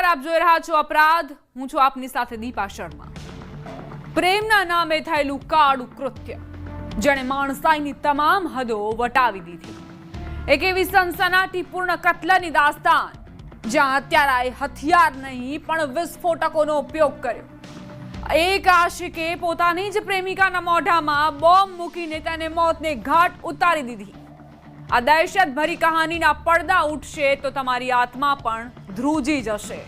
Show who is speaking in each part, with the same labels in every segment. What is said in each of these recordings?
Speaker 1: આપ જોઈ રહ્યા છો અપરાધ. હું છું આપની સાથે દીપા શર્મા. પ્રેમના નામે થયેલું કાળું કૃત્ય જેણે માણસાઈની તમામ હદો વટાવી દીધી. એક એવી સનસનાટીપૂર્ણ કત્લની દાસ્તાન જ્યાં હત્યારાએ હથિયાર નહીં પણ વિસ્ફોટકોનો ઉપયોગ કર્યો. એક આશિકે પોતાની જ પ્રેમિકાના મોઢામાં બોમ્બ મૂકીને તેને મોતને ઘાટ ઉતારી દીધી. આ દહેશતભરી કહાનીના પડદા ઉઠશે તો તમારી આત્મા પણ ધ્રુજી જશે.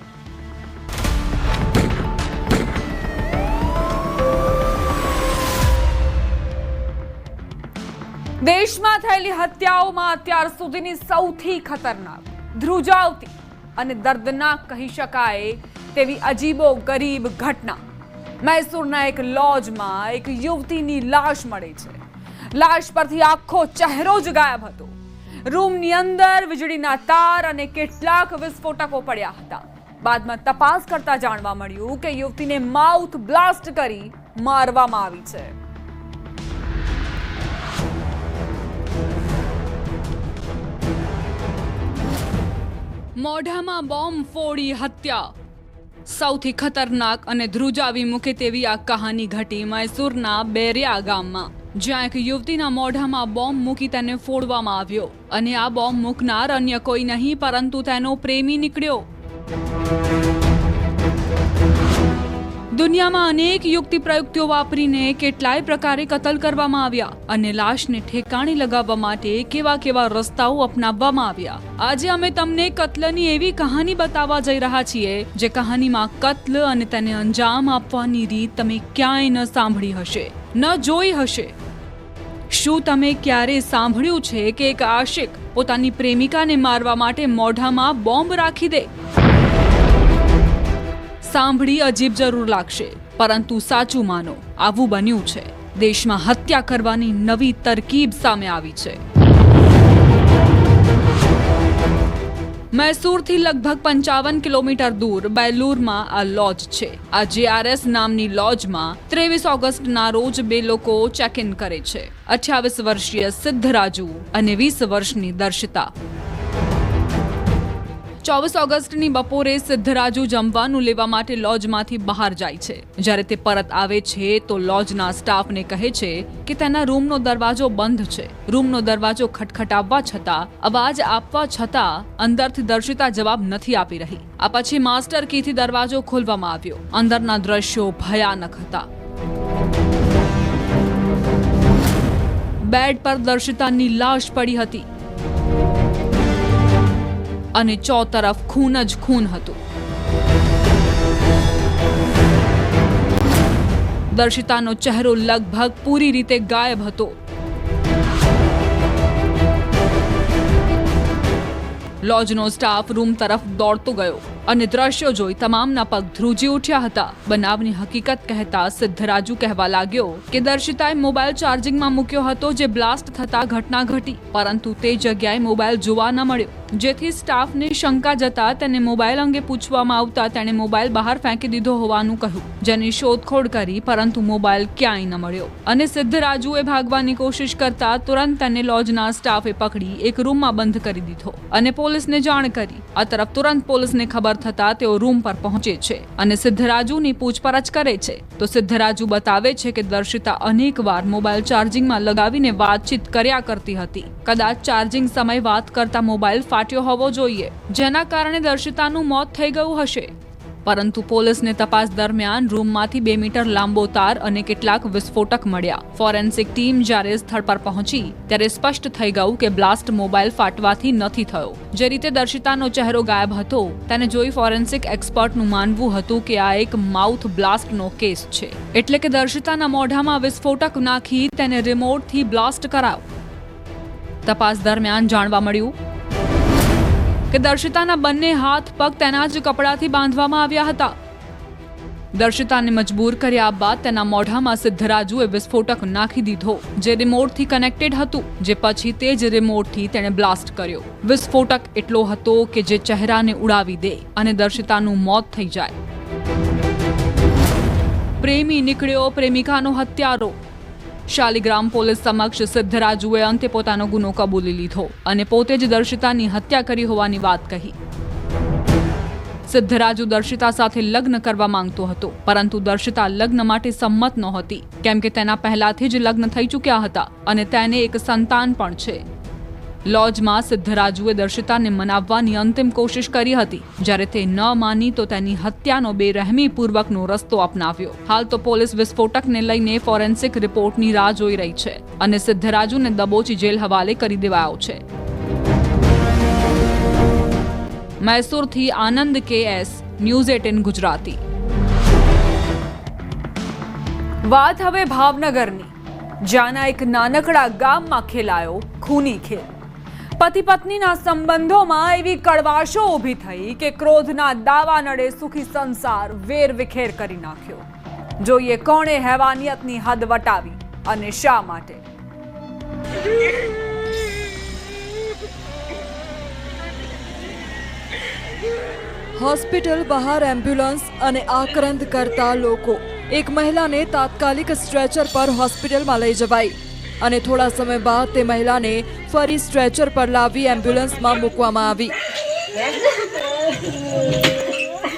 Speaker 1: દેશમાં થયેલી હત્યાઓમાં અત્યાર સુધીની સૌથી ખતરનાક, ધ્રુજાવતી અને દર્દનાક કહી શકાય તેવી અજીબો ગરીબ ઘટના. મૈસૂરના એક લોજમાં એક યુવતીની લાશ મળે છે. લાશ પરથી આખો ચહેરો જ ગાયબ હતો. રૂમની અંદર વીજળીના તાર અને કેટલાક વિસ્ફોટકો પડ્યા હતા. બાદમાં તપાસ કરતા જાણવા મળ્યું કે યુવતીને માઉથ બ્લાસ્ટ કરી મારવામાં આવી છે. મોઢામાં બોમ્બ ફોડી હત્યા. સૌથી ખતરનાક અને ધ્રુજાવી મૂકે તેવી આ કહાની ઘટી મૈસૂરના બેરિયા ગામમાં, જ્યાં એક યુવતીના મોઢામાં બોમ્બ મૂકી તેને ફોડવામાં આવ્યો અને આ બોમ્બ મૂકનાર અન્ય કોઈ નહીં પરંતુ તેનો પ્રેમી નીકળ્યો. દુનિયામાં અનેક યુક્તિ પ્રયુક્તિઓ વાપરીને કેટલાય પ્રકારે કતલ કરવામાં આવ્યા અને લાશને ઠેકાણે લગાવવા માટે કેવા કેવા રસ્તાઓ અપનાવવામાં આવ્યા. આજે અમે તમને કત્લની એવી કહાની બતાવવા જઈ રહ્યા છીએ જે કહાનીમાં કત્લ અને તેને અંજામ આપવાની રીત તમે ક્યાંય ન સાંભળી હશે, ન જોઈ હશે. શું તમે ક્યારે સાંભળ્યું છે કે એક આશિક પોતાની પ્રેમિકાને મારવા માટે મોઢામાં બોમ્બ રાખી દે? સાંભળી અજીબ જરૂર લાગશે, પરંતુ સાચું માનો, આવું બન્યું છે. દેશમાં હત્યા કરવાની નવી તરકીબ સામે આવી છે. મૈસૂરથી લગભગ 55 કિલોમીટર દૂર બેલુરમાં આ લોજ છે. આ JRS નામની લોજમાં 23 ઓગસ્ટના રોજ બે લોકો ચેક ઇન કરે છે. 28 વર્ષીય સિદ્ધરાજુ અને 20 વર્ષની દર્શિતા. 24 ઓગસ્ટની બપોરે સિદ્ધરાજુ જમવાનું લેવા માટે લોજમાંથી બહાર જાય છે. જ્યારે તે પરત આવે છે તો લોજના સ્ટાફને કહે છે કે તેના રૂમનો દરવાજો બંધ છે. રૂમનો દરવાજો ખટખટાવવા છતાં, અવાજ આપવા છતાં અંદરથી દર્શિતા જવાબ નથી આપી રહી. આ પછી માસ્ટર કીથી દરવાજો ખોલવામાં આવ્યો. અંદરના દ્રશ્યો ભયાનક હતા. બેડ પર દર્શિતાની લાશ પડી હતી અને ચોતરફ ખૂન જ ખૂન હતું. દર્શિતાનો ચહેરો લગભગ પૂરી રીતે ગાયબ હતો. લોજનો સ્ટાફ રૂમ તરફ દોડતો ગયો અને દ્રશ્યો જોઈ તમામના પગ ધ્રુજી ઉઠ્યા હતા. બનાવની હકીકત કહેતા સિદ્ધરાજુ કહેવા લાગ્યો કે દર્શિતાએ મોબાઈલ ચાર્જિંગમાં મૂક્યો હતો જે બ્લાસ્ટ થતા ઘટના ઘટી, પરંતુ તે જગ્યાએ મોબાઈલ જોવા ન મળ્યો. જેથી સ્ટાફને શંકા જતા તેને મોબાઈલ અંગે પૂછવામાં આવતા તેણે મોબાઈલ બહાર ફેંકી દીધો હોવાનું કહ્યું, જેની શોધખોળ કરી પરંતુ મોબાઈલ ક્યાંય ન મળ્યો અને સિદ્ધરાજુએ ભાગવાની કોશિશ કરતા તુરંત તેને લોજના સ્ટાફે પકડી એક રૂમમાં બંધ કરી દીધો અને પોલીસને જાણ કરી. આ તરફ તુરંત પોલીસને ખબર થતા તેઓ રૂમ પર પહોંચે છે અને સિદ્ધરાજુની પૂછપરછ કરે છે તો સિદ્ધરાજુ બતાવે છે કે દર્શિતા અનેકવાર મોબાઈલ ચાર્જિંગમાં લગાવીને વાતચીત કર્યા કરતી હતી. કદાચ ચાર્જિંગ સમયે વાત કરતા મોબાઈલ ફાટ્યો હોવો જોઈએ, જેના કારણે દર્શિતાનું મોત થઈ ગયું હશે. પરંતુ પોલીસને તપાસ દરમિયાન રૂમમાંથી 2 મીટર લાંબો તાર અને કેટલાક વિસ્ફોટક મળ્યા. ફોરેન્સિક ટીમ જ્યારે સ્થળ પર પહોંચી ત્યારે સ્પષ્ટ થઈ ગયું કે બ્લાસ્ટ મોબાઈલ ફાટવાથી નથી થયો. જે રીતે દર્શિતાનો ચહેરો ગાયબ હતો તેને જોઈ ફોરેન્સિક એક્સપર્ટનું માનવું હતું કે આ એક માઉથ બ્લાસ્ટનો કેસ છે, એટલે કે દર્શિતાના મોઢામાં વિસ્ફોટક નાખી તેને રિમોટથી બ્લાસ્ટ કરાવ. તપાસ દરમિયાન જાણવા મળ્યું કે દર્શિતાના બંને હાથ પગ તેના જ કપડાથી બાંધવામાં આવ્યા હતા. દર્શિતાને મજબૂર કર્યા બાદ તેના મોઢામાં સિદ્ધરાજુએ વિસ્ફોટક નાખી દીધો જે રિમોટથી કનેક્ટેડ હતું, જે પછી તે જ રિમોટથી તેણે બ્લાસ્ટ કર્યો. વિસ્ફોટક એટલો હતો કે જે ચહેરાને ઉડાવી દે અને દર્શિતાનું મોત થઈ જાય. પ્રેમી નીકળ્યો પ્રેમિકાનો હત્યારો. શાલિગ્રામ પોલીસ સમક્ષ સિદ્ધરાજુએ અંતે પોતાનો ગુનો કબૂલી લીધો અને પોતે જ દર્શિતાની હત્યા કરી હોવાની વાત કહી. સિદ્ધરાજુ દર્શિતા સાથે લગ્ન કરવા માંગતો હતો, પરંતુ દર્શિતા લગ્ન માટે સંમત નહોતી, કેમ કે તેના પહેલાથી જ લગ્ન થઈ ચૂક્યા હતા અને તેને એક સંતાન પણ છે. લોજમાં સિદ્ધરાજુએ દર્શિતાને મનાવવાની અંતિમ કોશિશ કરી હતી. જ્યારે તે ન માની તો તેની હત્યાનો બેરહેમીપૂર્વકનો રસ્તો અપનાવ્યો. હાલ તો પોલીસ વિસ્ફોટકને લઈને ફોરેન્સિક રિપોર્ટની રાહ જોઈ રહી છે અને સિદ્ધરાજુને દબોચી જેલ હવાલે કરી દેવાયો છે. મૈસૂરથી આનંદ KS, ન્યૂઝ 18 ગુજરાતી. વાત હવે ભાવનગરની, જ્યાંના એક નાનકડા ગામમાં ખેલાયો ખૂની ખેલ. પતિ પત્નીના સંબંધોમાં એવી કડવાશો ઊભી થઈ કે ક્રોધના દાવા નડે સુખી સંસાર વેરવિખેર કરી નાખ્યો. જોઈએ કોણે હેવાનિયતની હદ વટાવી અને શા માટે. હોસ્પિટલ બહાર એમ્બ્યુલન્સ અને આક્રંદ કરતા લોકો. એક મહિલાને તાત્કાલિક સ્ટ્રેચર પર હોસ્પિટલમાં લઈ જવાઈ અને થોડા સમય બાદ તે મહિલાને ફરી સ્ટ્રેચર પર લાવી એમ્બ્યુલન્સમાં મૂકવામાં આવી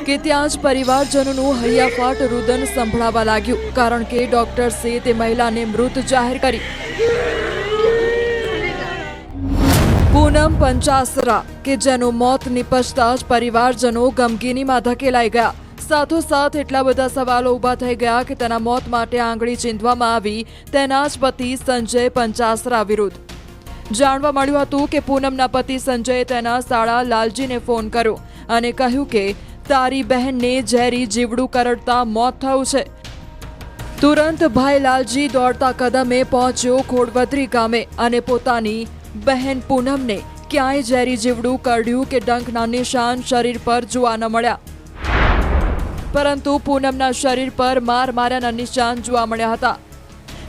Speaker 1: કે ત્યાં જ પરિવારજનોનું હૈયાફાટ રુદન સંભળાવા લાગ્યું, કારણ કે ડોક્ટર્સે તે મહિલાને મૃત જાહેર કરી. પૂનમ પંચાસરા કે જેનું મોત નિપજતા જ પરિવારજનો ગમગીનીમાં ધકેલાઈ ગયા. સાથોસાથ એટલા બધા સવાલો ઊભા થઈ ગયા કે તેના મોત માટે આંગળી ચીંધવામાં આવી તેના જ પતિ સંજય પંચાસરા વિરુદ્ધ. જાણવા મળ્યું હતું કે પૂનમના પતિ સંજયે તેના સાળા લાલજીને ફોન કર્યો અને કહ્યું કે તારી બહેનને ઝેરી જીવડું કરડતા મોત થયું છે. તુરંત ભાઈ લાલજી દોડતા કદમે પહોંચ્યો ખોડવદરી ગામે અને પોતાની બહેન પૂનમને ક્યાંય ઝેરી જીવડું કરડ્યું કે ડંખના નિશાન શરીર પર જોવા ન મળ્યા, પરંતુ પૂનમના શરીર પર માર્યાના નિશાન જોવા મળ્યા હતા.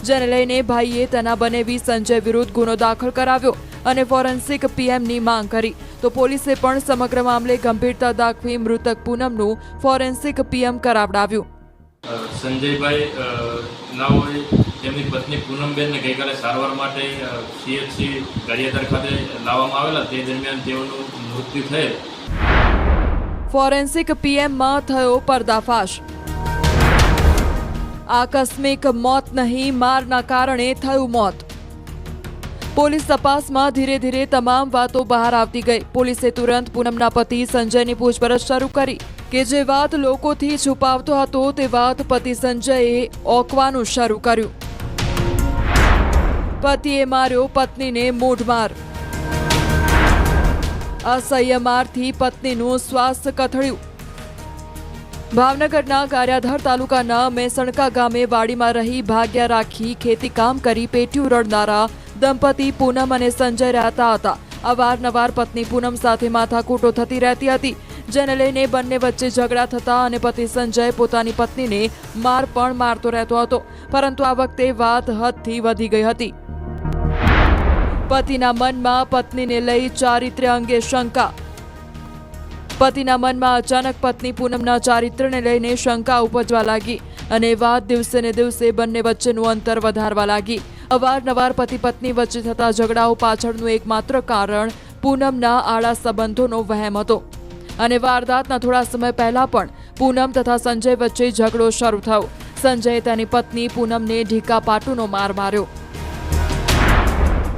Speaker 1: જેને લઈને ભાઈએ તેના બનેવી સંજય વિરુદ્ધ ગુનો દાખલ કરાવ્યો અને ફોરેન્સિક PMની માંગ કરી. તો પોલીસે પણ સમગ્ર મામલે ગંભીરતા દાખવી મૃતક પૂનમનું ફોરેન્સિક PM કરાવડાવ્યું.
Speaker 2: સંજયભાઈ ના હોય તેમની પત્ની પૂનમબેનને ગઈકાલે સારવાર માટે CHC ગારિયાધાર ખાતે લાવવામાં આવેલા. તે દરમિયાન તેઓનું મૃત્યુ થયેલ.
Speaker 1: ફોરેન્સિક PMમાં થયો પર્દાફાશ. આકસ્મિક મોત નહીં, મારના કારણે થયું મોત. પોલીસ તપાસમાં ધીરે ધીરે તમામ વાતો બહાર આવતી ગઈ. પોલીસે તુરંત પૂનમના પતિ સંજયની પૂછપરછ શરૂ કરી કે જે વાત લોકોથી છુપાવતો હતો તે વાત પતિ સંજયે ઓકવાનું શરૂ કર્યું. પતિએ માર્યો પત્નીને મૂઢમાર. અસહ્ય મારથી પત્નીનું સ્વાસ્થ્ય કથળ્યું. ભાવનગરના ગારિયાધાર તાલુકાના મેસણકા ગામે વાડીમાં રહી ભાગ્યા રાખી ખેતી કામ કરી પેટીયું રડનારા દંપતી પૂનમ અને સંજય રહેતા હતા. અવારનવાર પત્ની પૂનમ સાથે માથાકૂટો થતી રહેતી હતી, જેને લઈને બંને વચ્ચે ઝઘડા થતા અને પતિ સંજય પોતાની પત્નીને માર પણ મારતો રહેતો હતો. પરંતુ આ વખતે વાત હદથી વધી ગઈ હતી. પતિના મનમાં પત્નીને લઈ ચારિત્ર્ય અંગે શંકા. પતિના મનમાં અચાનક પત્ની પૂનમના ચારિત્ર્યને લઈને શંકા ઉપજવા લાગી અને વાત દિવસે ને દિવસે બંને વચ્ચેનું અંતર વધારવા લાગી. અવારનવાર પતિ પત્ની વચ્ચે થતા ઝઘડાઓ પાછળનું એકમાત્ર કારણ પૂનમના આડા સંબંધોનો વહેમ હતો અને વારદાતના થોડા સમય પહેલા પણ પૂનમ તથા સંજય વચ્ચે ઝઘડો શરૂ થયો. સંજયે તેની પત્ની પૂનમને ઢીકા પાટુનો માર માર્યો.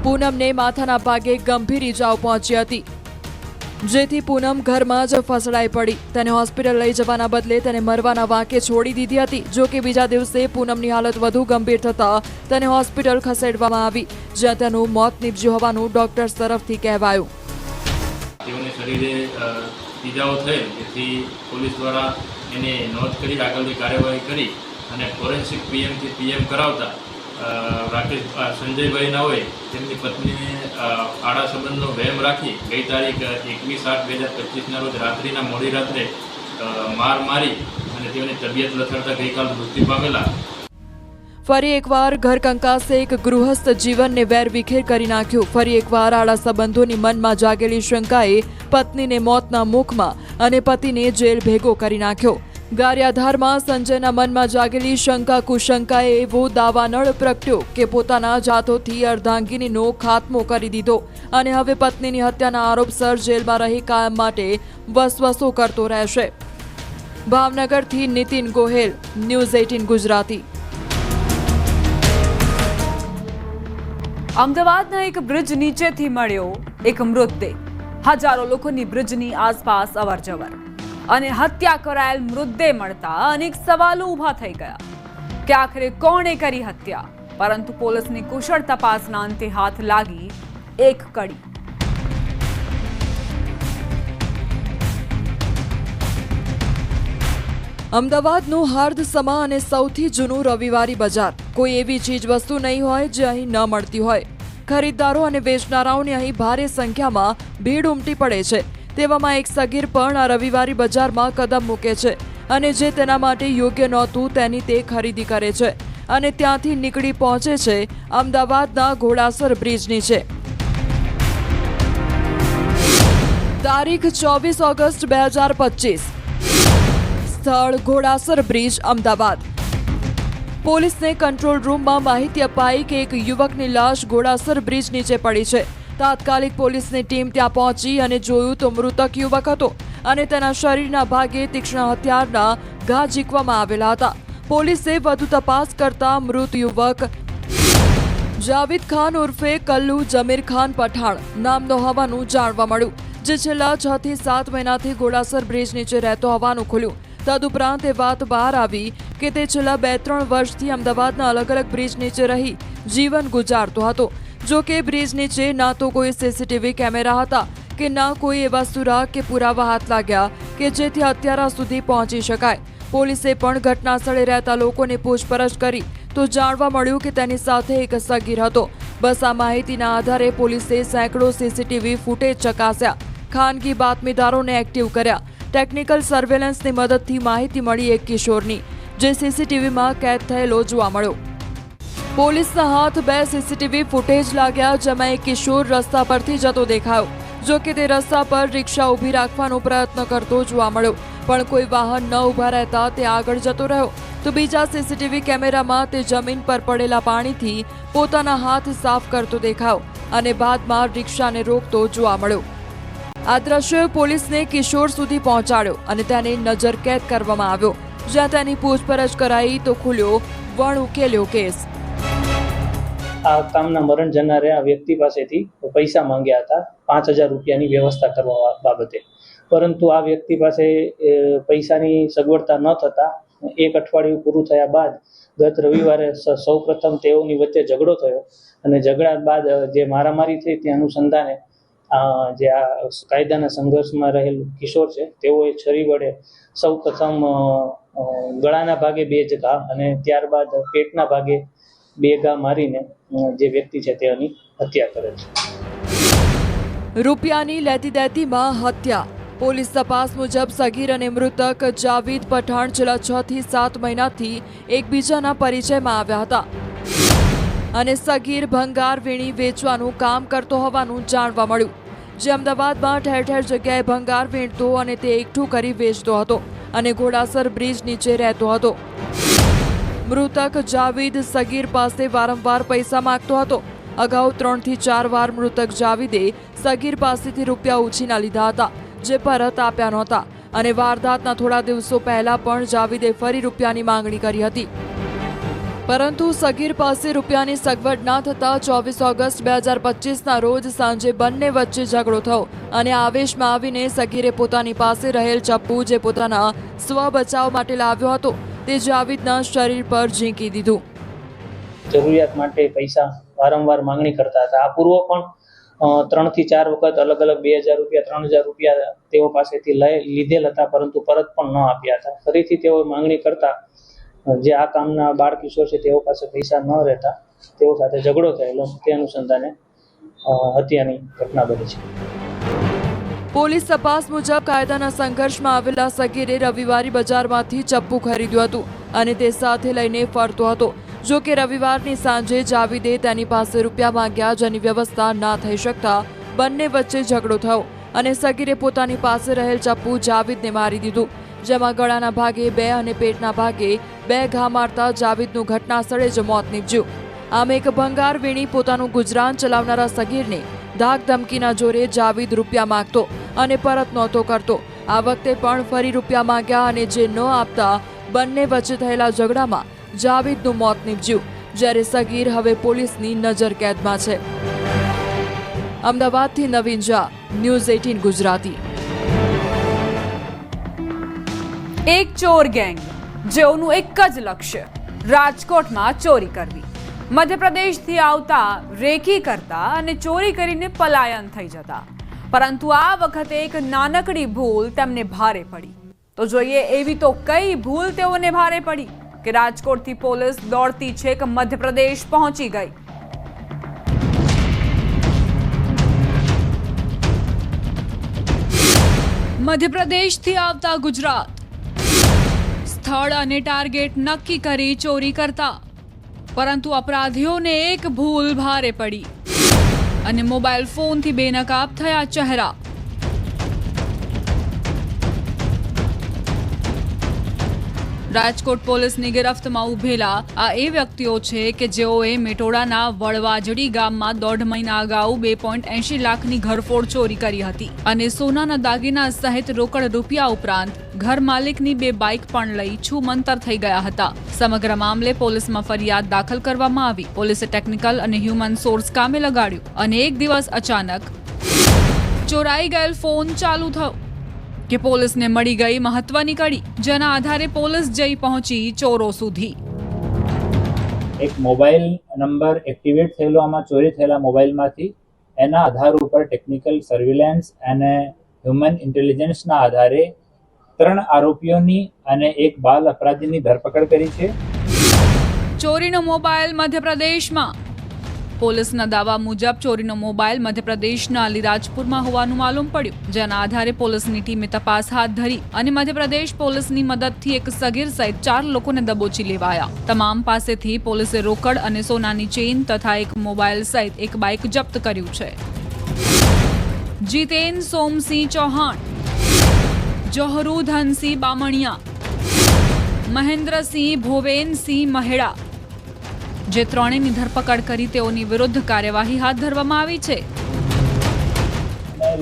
Speaker 1: પૂનમને માથાના ભાગે ગંભીર ઈજાઓ પહોંચી હતી, જેથી પૂનમ ઘરમાં જ ફસડાઈ પડી. તેને હોસ્પિટલ લઈ જવાના બદલે તેને મરવાના વાંકે છોડી દીધી હતી. જો કે બીજા દિવસે પૂનમની હાલત વધુ ગંભીર થતા તેને હોસ્પિટલ ખસેડવામાં આવી, જ્યાં તેનું મોત નીપજ્યું હોવાનું ડોક્ટર્સ તરફથી કહેવાયું.
Speaker 2: તેઓને શરીરે ઈજાઓ થયેલ, જેથી પોલીસ દ્વારા એને નોંધ કરી આગળની કાર્યવાહી કરી અને ફોરેન્સિક PM કરાવતા સંજયભાઈ ના હોય તેમની પત્નીને આડા સંબંધનો વહેમ રાખી ગઈ તારીખ 21/8/2025 રોજ રાત્રિના મોડી રાત્રે માર મારી અને તેઓની તબિયત લથડતા ગઈકાલ મૃત્યુ પામેલા.
Speaker 1: ફરી એકવાર ઘર કંકાસે એક ગૃહસ્થ જીવનને વેરવિખેર કરી નાખ્યું. ફરી એકવાર આડા સંબંધોની મનમાં જાગેલી શંકાએ પત્નીને મોતના મુખમાં અને પતિને જેલ ભેગો કરી નાખ્યો.
Speaker 3: ગારિયાધારમાં સંજયના મનમાં જાગેલી શંકા કુશંકાએ એવો દાવાનળ પ્રગટ્યો કે પોતાના જાતોથી અર્ધાંગિનીનો ખાત્મો કરી દીધો અને હવે પત્નીની હત્યાના આરોપસર જેલમાં રહી કાયમ માટે વસવસો કરતો રહેશે. ભાવનગરથી નીતિન ગોહેલ, ન્યૂઝ 18 ગુજરાતી.
Speaker 4: અમદાવાદના એક બ્રિજ નીચેથી મળ્યો એક મૃતદેહ. હજારો લોકોની બ્રિજની આસપાસ અવરજવર અને હત્યા કરાયેલ મૃતદેહ મળતા અનેક સવાલો ઊભા થઈ ગયા કે આખરે કોણે કરી હત્યા. પરંતુ પોલીસની કુશળ તપાસના અંતે હાથ લાગી એક કડી.
Speaker 3: અમદાવાદનું હાર્દસમા અને સૌથી જૂનું રવિવારી બજાર. કોઈ એવી ચીજ વસ્તુ નહીં હોય જે અહીં ન મળતી હોય. ખરીદદારો અને વેચનારાઓની અહીં ભારે સંખ્યામાં ભીડ ઉમટી પડે છે. તેવામાં એક સગીર પણ આ રવિવારી બજારમાં કદમ મૂકે છે અને જે તેના માટે યોગ્ય નહોતું તેની તે ખરીદી કરે છે અને ત્યાંથી નીકળી પહોંચે છે અમદાવાદના ઘોડાસર બ્રિજ નીચે. તારીખ 24 ઓગસ્ટ 2025. સ્થળ ઘોડાસર બ્રિજ, અમદાવાદ. પોલીસને કંટ્રોલ રૂમમાં માહિતી અપાઈ કે એક યુવકની લાશ ઘોડાસર બ્રિજ નીચે પડી છે. તાત્કાલિક પોલીસની ટીમ ત્યાં પહોંચી અને જોયું તો મૃતક યુવક હતો અને તેના શરીરના ભાગે તીક્ષ્ણ હથિયારના ઘા ઝીંકવામાં આવેલા હતા. પોલીસે વધુ તપાસ કરતા મૃત યુવક જાવેદ ખાન ઉર્ફે કલ્લુ જમીર ખાન પઠાણ નામનો હોવાનું જાણવા મળ્યું, જે છેલ્લા 6 થી 7 મહિનાથી ઘોડાસર બ્રિજ નીચે રહેતો હોવાનું ખુલ્યું. તદુપરાંત એ વાત બહાર આવી કે તે છેલ્લા 2-3 વર્ષથી અમદાવાદના અલગ અલગ બ્રિજ નીચે રહી જીવન ગુજારતો હતો. જો કે બ્રિજ નીચે ના તો કોઈ સીસીટીવી કેમેરા હતા કે ના કોઈ એવા સુરાગ કે પુરાવા હાથ લાગ્યા કે જેથી હત્યારા સુધી પહોંચી શકાય. પોલીસે પણ ઘટના સ્થળે રહેતા લોકોને પૂછપરછ કરી તો જાણવા મળ્યું કે તેની સાથે એક સગીર હતો. બસ આ માહિતીના આધારે પોલીસે સેંકડો સીસીટીવી ફૂટેજ ચકાસ્યા, ખાનગી બાતમીદારોને એક્ટિવ કર્યા. ટેકનિકલ સર્વેલન્સની મદદથી માહિતી મળી એક કિશોરની, જે સીસીટીવીમાં કેદ થયેલો જોવા મળ્યો. પોલીસના હાથ 2 સીસીટીવી ફૂટેજ લાગ્યા, જેમાં એક કિશોર રસ્તા પરથી જતો દેખાયો. જો કે તે રસ્તા પર રિક્ષા ઊભી રાખવાનો પ્રયત્ન કરતો જોવા મળ્યો, પણ કોઈ વાહન ન ઊભા રહેતા તે આગળ જતો રહ્યો. તો બીજા સીસીટીવી કેમેરામાં તે જમીન પર પડેલા પાણીથી પોતાના હાથ સાફ કરતો દેખાયો અને બાદમાં રિક્ષાને રોકતો જોવા મળ્યો. આ દ્રશ્ય પોલીસને કિશોર સુધી પહોંચાડ્યો અને તેને નજરકેદ કરવામાં આવ્યો, જ્યાં તેની પૂછપરછ કરાઈ તો ખુલ્યો વણ ઉકેલ્યો કેસ.
Speaker 5: આ કામના મરણ જનારે આ વ્યક્તિ પાસેથી પૈસા માંગ્યા હતા 5,000 રૂપિયાની વ્યવસ્થા કરવા બાબતે, પરંતુ આ વ્યક્તિ પાસે પૈસાની સગવડતા ન થતા 1 અઠવાડિયું પૂરું થયા બાદ ગત રવિવારે સૌપ્રથમ તેઓની વચ્ચે ઝઘડો થયો અને ઝઘડા બાદ જે મારામારી થઈ તે અનુસંધાને જે આ કાયદાના સંઘર્ષમાં રહેલ કિશોર છે તેઓએ છરી વડે સૌપ્રથમ ગળાના ભાગે 2 ઘા અને ત્યારબાદ પેટના ભાગે 2 ઘા મારીને જે વ્યક્તિ છે તેની હત્યા કરે છે.
Speaker 3: રૂપિયાની લેતી દેતીમાં હત્યા. પોલીસ તપાસ મુજબ સગીર અને મૃતક જાવેદ પઠાણ છેલ્લા 6 થી 7 મહિનાથી એકબીજાના પરિચયમાં આવ્યા હતા અને સગીર ભંગાર વીણી વેચવાનું કામ કરતો હોવાનું જાણવા મળ્યું, જે અમદાવાદમાં ઠેર ઠેર જગ્યાએ ભંગાર વીણતો અને તે એકઠું કરી વેચતો હતો અને ઘોડાસર બ્રિજ નીચે રહેતો હતો. મૃતક જાવેદ સગીર પાસે વારંવાર પૈસા માંગતો હતો. અગાઉ 3 થી 4 વાર મૃતક જાવેદે સગીર પાસેથી રૂપિયા ઉછીના લીધા હતા, જે પરત આપ્યા નહોતા અને વારદાતના થોડા દિવસો પહેલા પણ જાવેદે ફરી રૂપિયાની માંગણી કરી હતી. પરંતુ સગીર પાસે રૂપિયાની સગવડ ના થતા 24 ઓગસ્ટ 2025ના રોજ સાંજે બંને વચ્ચે ઝઘડો થયો અને આવેશમાં આવીને સગીરે પોતાની પાસે રહેલ ચપ્પુ, જે પોતાના સ્વ બચાવ માટે લાવ્યો હતો, તે જાવેદના શરીર પર ઝીંકી દીધું.
Speaker 5: જરૂરિયાત માટે પૈસા વારંવાર માંગણી કરતા હતા. આ પૂર્વ પણ 3 થી 4 વખત અલગ અલગ 2,000 રૂપિયા 3,000 રૂપિયા તેઓ પાસેથી લીધેલ હતા, પરંતુ પરત પણ ન આપ્યા હતા. ફરીથી તેઓ માંગણી કરતા જે આ કામના બાળ કિશોર છે તેઓ પાસે પૈસા ન રહેતા તેઓ સાથે ઝઘડો થયેલો, તે અનુસંધાને હત્યાની ઘટના બની છે.
Speaker 3: પોલીસ તપાસ મુજબ કાયદાના સંઘર્ષમાં આવેલા સગીરે રવિવારી બજારમાંથી ચપ્પુ ખરીદ્યું હતું અને તે સાથે લઈને ફરતો હતો. જો કે રવિવારની સાંજે જાવેદે તેની પાસે રૂપિયા માંગ્યા, જેની વ્યવસ્થા ના થઈ શકતા બંને વચ્ચે ઝઘડો થયો અને સગીરે પોતાની પાસે રહેલ ચપ્પુ જાવેદને મારી દીધું, જેમાં ગળાના ભાગે 2 અને પેટના ભાગે 2 ઘા મારતા જાવેદનું ઘટના સ્થળે જ મોત નીપજ્યું. આમ એક ભંગાર વીણી પોતાનું ગુજરાન ચલાવનારા સગીરને ધાક ધમકીના જોરે જાવેદ રૂપિયા માંગતો અને પરત નહોતો કરતો. આ વખતે પણ ફરી રૂપિયા માંગ્યા અને જે ન આપતા બંને વચ્ચે થયેલા ઝઘડામાં જાવેદનું મોત નીપજ્યું, જ્યારે સગીર હવે પોલીસની નજર કેદમાં છે. અમદાવાદથી નવીન ઝા, ન્યૂઝ 18 ગુજરાતી.
Speaker 4: એક ચોર ગેંગ જેઓનું એક જ લક્ષ્ય રાજકોટમાં ચોરી કરવી. મધ્યપ્રદેશથી આવતા રેકી કરતા અને ચોરી કરીને પલાયન થઈ જતા, પરંતુ આ વખતે એક નાનકડી ભૂલ તેમને ભારે પડી. તો જોઈએ એવી તો કઈ ભૂલ તેઓને ભારે પડી કે રાજકોટથી પોલીસ દોડતી છેક મધ્યપ્રદેશ પહોંચી ગઈ.
Speaker 1: મધ્યપ્રદેશથી આવતા ગુજરાત, સ્થળ અને ટાર્ગેટ નક્કી કરી ચોરી કરતા, પરંતુ અપરાધીઓને એક ભૂલ ભારે પડી અને મોબાઈલ ફોનથી બેનકાબ થયા ચહેરા. રાજકોટ પોલીસની ગિરફ્તમાં ઉભેલા આ એ વ્યક્તિઓ છે કે જેઓએ મેટોડાના વડવાજડી ગામમાં 1.5 મહિના અગાઉ 2.80 લાખની ઘરફોડ ચોરી કરી હતી અને સોનાના દાગીના સહિત રોકડ રૂપિયા ઉપરાંત ઘર માલિકની 2 બાઇક પણ લઈ છૂમંતર થઈ ગયા હતા. સમગ્ર મામલે પોલીસમાં ફરિયાદ દાખલ કરવામાં આવી. પોલીસે ટેકનિકલ અને હ્યુમન સોર્સ કામે લગાડ્યું અને એક દિવસ અચાનક ચોરાઈ ગયેલ ફોન ચાલુ થયો કે પોલીસને મળી ગઈ મહત્વની કડી, જેના આધારે પોલીસ જઈ પહોંચી ચોરો સુધી.
Speaker 6: એક મોબાઈલ નંબર એક્ટિવેટ થયેલો આમાં ચોરી થયેલા મોબાઈલમાંથી એના આધાર ઉપર ટેકનિકલ સર્વેલન્સ અને હ્યુમન ઇન્ટેલિજન્સના આધારે 3 આરોપીઓની અને એક બાલ અપરાધીની ધરપકડ કરી છે.
Speaker 1: ચોરીનો મોબાઈલ મધ્યપ્રદેશમાં. પોલીસના દાવા મુજબ ચોરીનો મોબાઈલ મધ્યપ્રદેશના અલીરાજપુરમાં હોવાનું માલુમ પડ્યું, જેના આધારે પોલીસની ટીમે તપાસ હાથ ધરી અને મધ્યપ્રદેશ પોલીસની મદદથી એક સગીર સહિત 4 લોકોને દબોચી લેવાયા. તમામ પાસેથી પોલીસે રોકડ અને સોનાની ચેઇન તથા એક મોબાઈલ સહિત એક બાઇક જપ્ત કર્યું છે. જીતેન સોમસિંહ ચૌહાણ, જોહરુ ધનસિંહ બામણિયા, મહેન્દ્રસિંહ ભોવેનસિંહ મહેડા, જે ત્રણેયની ધરપકડ કરી તેઓની વિરુદ્ધ કાર્યવાહી હાથ ધરવામાં આવી છે.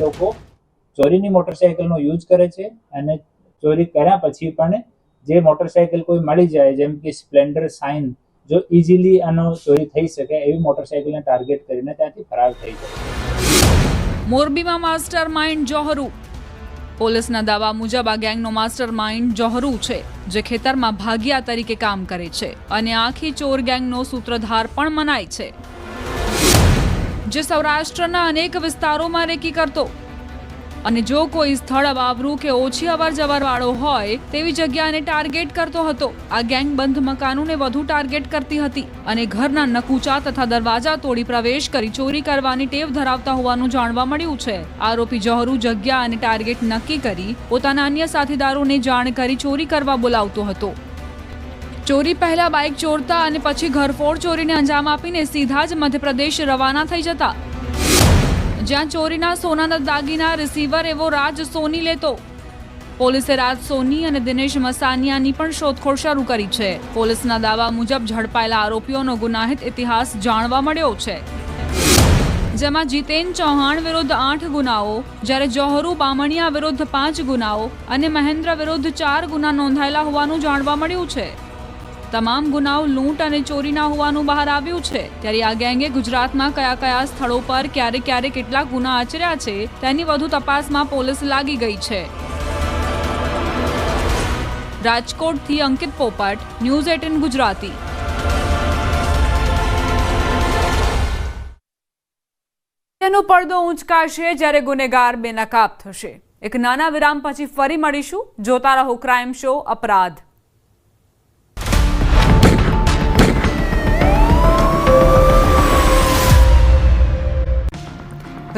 Speaker 6: લોકો ચોરીની મોટરસાઇકલનો યુઝ કરે છે અને ચોરી કર્યા પછી પણ જે મોટરસાઇકલ કોઈ મળી જાય, જેમ કે સ્પ્લેન્ડર, શાઇન, જો ઇઝીલી આનો ચોરી થઈ શકે એવી મોટરસાઇકલને ટાર્ગેટ કરીને ત્યાંથી ફરાર થઈ જાય.
Speaker 1: મોરબીમાં માસ્ટર માઇન્ડ જોહરુ. પોલીસના દાવા મુજબ આ ગેંગનો માસ્ટર માઇન્ડ જોહરુ છે, જે ખેતરમાં ભાગિયા તરીકે કામ કરે છે અને આખી ચોર ગેંગનો સૂત્રધાર પણ મનાય છે, જે સૌરાષ્ટ્રના અનેક વિસ્તારોમાં રેકી કરતો અને જો કોઈ સ્થળ અવાવરું કે ઓછી અવરજવર વાળો હોય તેવી જગ્યાને ટાર્ગેટ કરતો હતો. આ ગેંગ બંધ મકાનોને વધુ ટાર્ગેટ કરતી હતી અને ઘરના નકુચા તથા દરવાજા તોડી પ્રવેશ કરી ચોરી કરવાની ટેવ ધરાવતા હોવાનું જાણવા મળ્યું છે. આરોપી જોહરુ જગ્યા અને ટાર્ગેટ નક્કી કરી પોતાના અન્ય સાથીદારોને જાણ કરી ચોરી કરવા બોલાવતો હતો. ચોરી પહેલા બાઇક ચોરતા અને પછી ઘરફોડ ચોરીને અંજામ આપીને સીધા જ મધ્યપ્રદેશ રવાના થઈ જતા, જ્યાં ચોરીના સોનાના દાગીના રિસીવર એવો રાજ સોની લેતો. પોલીસે રાજ સોની અને દિનેશ મસાનિયાની પણ શોધખોળ શરૂ કરી છે. પોલીસના દાવા મુજબ ઝડપાયેલા આરોપીઓનો ગુનાહિત ઇતિહાસ જાણવા મળ્યો છે, જેમાં જીતેન ચૌહાણ વિરુદ્ધ 8 ગુનાઓ, જ્યારે જોહરુ બામણિયા વિરુદ્ધ 5 ગુનાઓ અને મહેન્દ્ર વિરુદ્ધ 4 ગુના નોંધાયેલા હોવાનું જાણવા મળ્યું છે. તમામ ગુનાઓ લૂંટ અને ચોરીના હોવાનું બહાર આવ્યું છે. ત્યારે આ ગેંગે ગુજરાતમાં કયા કયા સ્થળો પર ક્યારે ક્યારે કેટલા ગુના આચર્યા છે તેની વધુ તપાસમાં પોલીસ લાગી ગઈ છે. રાજકોટથી અંકિત પોપટ, ન્યૂઝ 18 ગુજરાતી.
Speaker 4: તેનો પડદો ઊંચકાશે જ્યારે ગુનેગાર બેનકાબ થશે. એક નાના વિરામ પછી ફરી મળીશું. જોતા રહો ક્રાઇમ શો અપરાધ.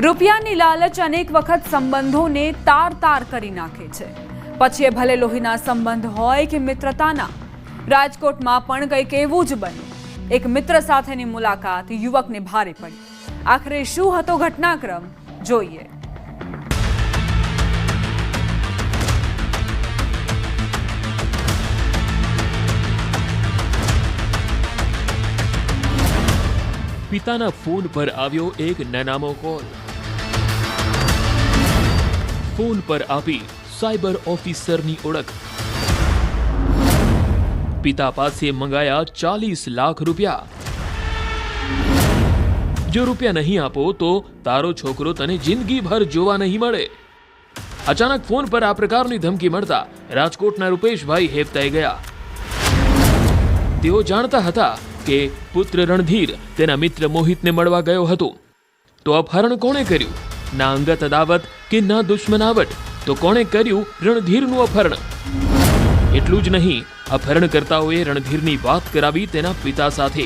Speaker 4: રૂપિયાની લાલચ અનેક વખત સંબંધોને તાર કરી નાખે છે, પછી એ ભલે લોહીના સંબંધ હોય કે મિત્રતાના. રાજકોટમાં પણ કંઈક એવું જ બન્યું. એક મિત્ર સાથેની મુલાકાત યુવકને ભારે પડી. આખરે શું હતો ઘટનાક્રમ, જોઈએ.
Speaker 7: પિતાના ફોન પર આવ્યો એક નનામો કોલ. ફોન પર આપી સાયબર ઓફિસરની ઓળખ. પિતા પાસે મંગાયા 40 લાખ રૂપિયા. જો રૂપિયા નહીં આપો તો તારો છોકરો તને જિંદગીભર જોવા નહીં મળે. અચાનક ફોન પર આ પ્રકારની ધમકી મળતા રાજકોટના રૂપેશભાઈ હેપ થઈ ગયા. તેઓ જાણતા હતા કે પુત્ર રણધીર તેના મિત્ર મોહિતને મળવા ગયો હતો. તો અપહરણ કોણે કર્યું? ના અંગત અદાવત કે ના દુશ્મનાવટ, તો કોણે કર્યું રણધીરનું અપહરણ? એટલું જ નહીં, અપહરણકર્તાઓએ રણધીરની વાત કરાવી તેના પિતા સાથે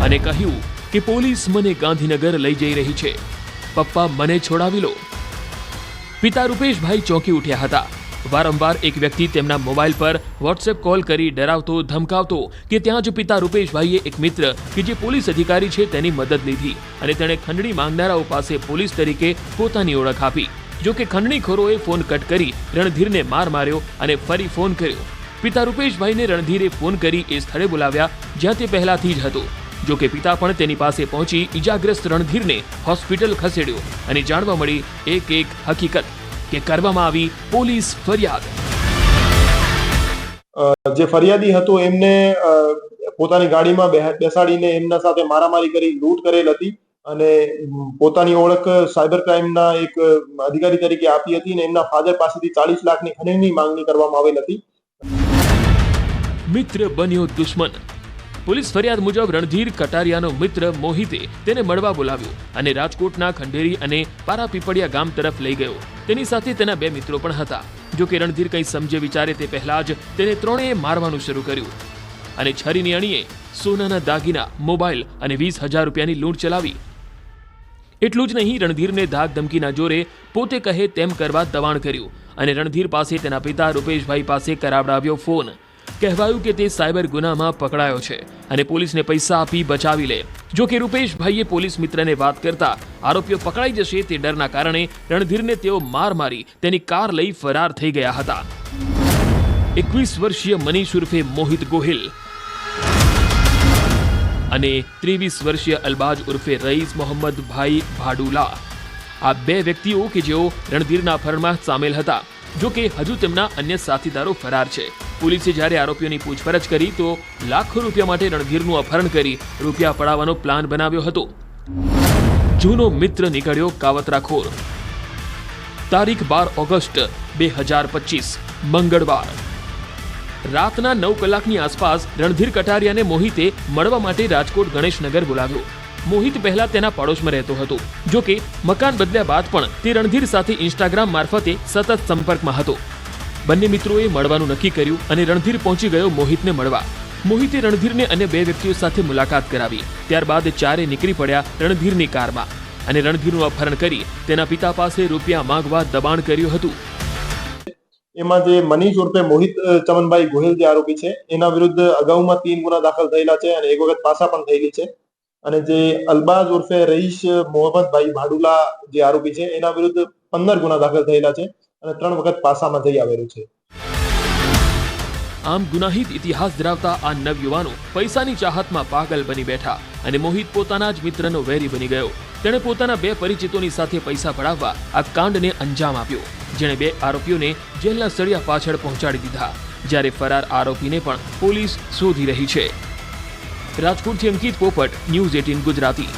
Speaker 7: અને કહ્યું કે પોલીસ મને ગાંધીનગર લઈ જઈ રહી છે, પપ્પા મને છોડાવી લો. પિતા રૂપેશભાઈ ચોંકી ઉઠ્યા હતા. વારંવાર એક વ્યક્તિ તેમના મોબાઈલ પર વોટ્સએપ કોલ કરી ડરાવતો ધમકાવતો કે ત્યાં જ પિતા રૂપેશભાઈએ એક મિત્ર કે જે પોલીસ અધિકારી છે તેની મદદ લીધી અને તેણે ખંડણી માંગનારાઓ પાસે પોલીસ તરીકે પોતાની ઓળખ આપી. જો કે ખંડણીખોરોએ ફોન કટ કરી રણધીરને માર માર્યો અને ફરી ફોન કર્યો. પિતા રૂપેશભાઈને રણધીરે ફોન કરી એ સ્થળે બોલાવ્યા જ્યાં તે પહેલાથી જ હતો. જો કે પિતા પણ તેની પાસે પહોંચી ઈજાગ્રસ્ત રણધીરને હોસ્પિટલ ખસેડ્યો અને જાણવા મળી એક હકીકત કે કરવામાં આવી પોલીસ ફરિયાદ.
Speaker 8: જે ફરિયાદી હતો એમને પોતાની ગાડીમાં બેસાડીને એમના સાથે મારામારી કરી લૂંટ કરેલ હતી અને પોતાની ઓળખ સાયબર ક્રાઇમના એક અધિકારી તરીકે આપી હતી અને એમના ફાધર પાસેથી 40 લાખની ખંડણીની માંગણી કરવામાં આવેલ હતી.
Speaker 7: મિત્ર બન્યો દુશ્મન. પોલીસ ફરિયાદ મુજબ રણધીર કટારિયાનો મિત્ર મોહિતે તેને મળવા બોલાવ્યો અને રાજકોટના ખંડેરી અને પારાપીપળિયા ગામ તરફ લઈ ગયો. તેની સાથે તેના 2 મિત્રો પણ હતા. જો કે રણધીર કંઈ સમજે વિચારે તે પહેલા જ તેને ત્રણેય મારવાનું શરૂ કર્યું અને છરીની અણીએ સોનાના દાગીના, મોબાઈલ અને 20,000 રૂપિયાની લૂંટ ચલાવી. એટલું જ નહીં, રણધીરને ધાક ધમકીના જોરે પોતે કહે તેમ કરવા દબાણ કર્યું અને રણધીર પાસે તેના પિતા રૂપેશભાઈ પાસે કરાવડાવ્યો ફોન. કહેવાયું કે તે સાયબર ગુનામાં પકડાયો છે અને પોલીસને પૈસા આપી બચાવી લે. જો કે રૂપેશભાઈએ પોલીસ મિત્રને વાત કરતા આરોપીઓ પકડાઈ જશે તે ડરના કારણે રણધીરને તેઓ માર મારી તેની કાર લઈ ફરાર થઈ ગયા હતા. 21 વર્ષીય મનીષ ઉર્ફે મોહિત ગોહિલ અને 23 વર્ષીય અલબાજ ઉર્ફે રઈસ મોહમ્મદભાઈ ભાડુલા, આ 2 વ્યક્તિઓ કે જેઓ રણધીરના અપહરણમાં સામેલ હતા. જો કે હજુ તેમના અન્ય સાથીદારો ફરાર છે. પોલીસે જ્યારે આરોપીઓની પૂછપરછ કરી તો લાખો રૂપિયા માટે રણધીરનું અપહરણ કરી રૂપિયા પડાવવાનો પ્લાન બનાવ્યો હતો. જૂનો મિત્ર નીકળ્યો કાવતરાખોર. તારીખ 12 ઓગસ્ટ 2025 મંગળવાર રાતના 9 કલાકની આસપાસ રણધીર કટારિયાને મોહિતે મળવા માટે રાજકોટ ગણેશનગર બોલાવ્યો. મોહિત પહેલા તેના પડોશમાં રહેતો હતો. જો કે મકાન બદલ્યા બાદ પણ તે રણધીર સાથે ઇન્સ્ટાગ્રામ મારફતે સતત સંપર્કમાં હતો. બંને મિત્રોએ મળવાનું નક્કી કર્યું અને રણધીર પહોંચી ગયો મોહિતને મળવા. મોહિતે રણધીરને અન્ય 2 વ્યક્તિઓ સાથે મુલાકાત કરાવી. ત્યારબાદ ચારે નીકળી પડ્યા રણધીરની કારમાં અને રણધીરનું અપહરણ કરી તેના પિતા પાસે રૂપિયા માંગવા દબાણ કર્યું હતું.
Speaker 8: એમાં જે મનીષ ઉર્ફે મોહિત ચમનભાઈ ગોહિલ જે આરોપી છે એના વિરુદ્ધ અગાઉમાં 3 ગુના દાખલ થયેલા છે અને એક વખત પાસા પણ થયેલી છે. અને જે અલબાજ ઉર્ફે રઈસ મોહમ્મદભાઈ ભાડુલા જે આરોપી છે એના વિરુદ્ધ 15 ગુના દાખલ થયેલા છે અને 3 વખત પાસામાં જઈ આવેલું છે.
Speaker 7: આમ ગુનાહિત ઇતિહાસ ધરાવતા આ નવયુવાનો પૈસાની ચાહતમાં પાગલ બની બેઠા અને મોહિત પોતાના જ મિત્રનો વેરી બની ગયો. તેણે પોતાના 2 પરિચિતોની સાથે પૈસા પડાવવા આ કાંડને અંજામ આપ્યો, જેણે 2 આરોપીઓને જેલના સળિયા પાછળ પહોંચાડી દીધા. જ્યારે ફરાર આરોપીને પણ પોલીસ શોધી રહી છે. રાજકોટથી અંકિત પોપટ, ન્યૂઝ 18 ગુજરાતી.